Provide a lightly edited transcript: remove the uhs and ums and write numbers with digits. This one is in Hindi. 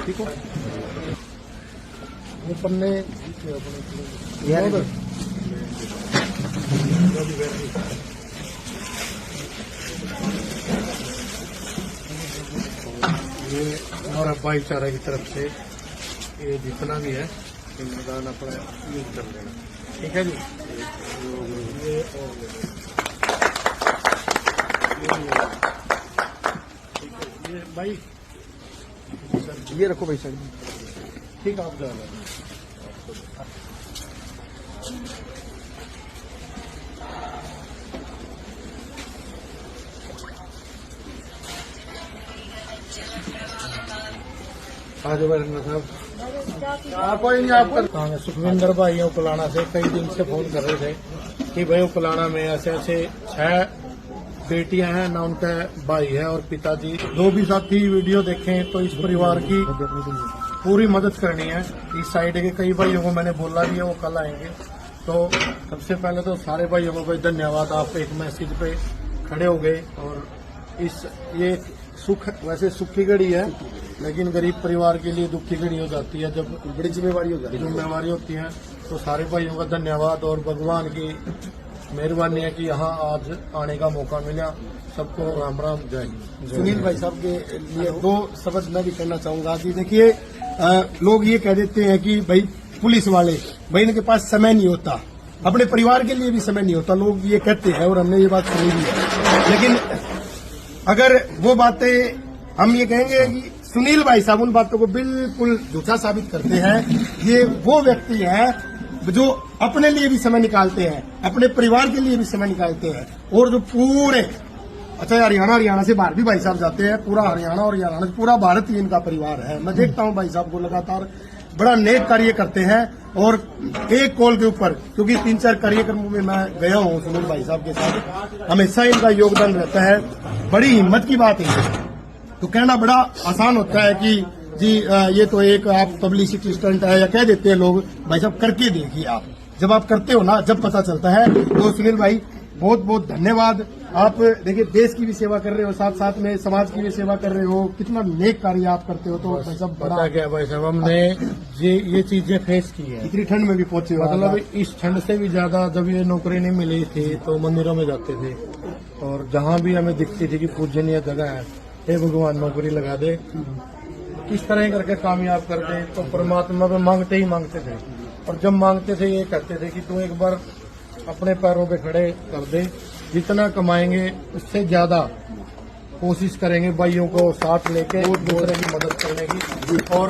ठीक हो वो पन्ने ये हमारा भाईचारा की तरफ से ये जितना भी है मैदान अपना यूज कर लेना। ठीक है जी। ये ये भाई ये रखो भाई साइड में। ठीक है आप जाना। आज साहब कोई नहीं आपका सुखविंदर भाई उकलाना से कई दिन से फोन कर रहे थे कि भाई उकलाना में ऐसे ऐसे 6 बेटियां हैं ना, उनका भाई है और पिताजी। जो भी साथी वीडियो देखें तो इस परिवार की पूरी मदद करनी है। इस साइड के कई भाइयों को मैंने बोला भी है, वो कल आएंगे। तो सबसे पहले तो सारे भाइयों को भाई धन्यवाद, आप एक मैसेज पे खड़े हो गए। और ये सुख वैसे सुख की घड़ी है, लेकिन गरीब परिवार के लिए दुख की घड़ी हो जाती है जब बड़ी जिम्मेवारी होती है। तो सारे भाइयों का धन्यवाद और भगवान की मेहरबानी है कि यहाँ आज आने का मौका मिला। सबको राम राम जय। सुनील भाई साहब के लिए 2 शब्द मैं भी कहना चाहूंगा कि देखिए लोग ये कह देते हैं कि भाई पुलिस वाले भाई इनके पास समय नहीं होता, अपने परिवार के लिए भी समय नहीं होता, लोग ये कहते हैं और हमने ये बात सुनी भी है। लेकिन अगर वो बातें हम ये कहेंगे कि सुनील भाई साहब उन बातों को बिल्कुल झूठा साबित करते हैं। ये वो व्यक्ति हैं जो अपने लिए भी समय निकालते हैं, अपने परिवार के लिए भी समय निकालते हैं। और जो पूरे हरियाणा से बाहर भी भाई साहब जाते हैं, पूरा हरियाणा और हरियाणा पूरा भारत ही इनका परिवार है। मैं देखता हूं भाई साहब को लगातार बड़ा नेक कार्य करते हैं। और एक कॉल के ऊपर, क्योंकि 3-4 कार्यक्रमों में मैं गया हूं सुनील भाई साहब के साथ, हमेशा इनका योगदान रहता है। बड़ी हिम्मत की बात है। तो कहना बड़ा आसान होता है कि जी ये तो एक आप पब्लिसिटी स्टंट है या कह देते हैं लोग, भाई साहब करके देखिए आप। जब आप करते हो ना, जब पता चलता है। तो सुनील भाई बहुत बहुत धन्यवाद। आप देखिए देश की भी सेवा कर रहे हो, साथ साथ में समाज की भी सेवा कर रहे हो, कितना नेक कार्य आप करते हो। तो भाई साहब बड़ा क्या भाई साहब, हमने ये चीजें फेस की है। इतनी ठंड में भी पहुंचे, मतलब इस ठंड से भी ज्यादा जब ये नौकरी नहीं मिली थी तो मंदिरों में जाते थे। और जहाँ भी हमें दिखती थी कि पूजनीय जगह है, हे भगवान नौकरी लगा दे, किस तरह करके कामयाब कर दे। तो परमात्मा पे मांगते ही मांगते थे। और जब मांगते थे ये कहते थे कि तू एक बार अपने पैरों पे खड़े कर दे, जितना कमाएंगे उससे ज्यादा कोशिश करेंगे भाइयों को साथ लेके दूसरे की मदद करने की। और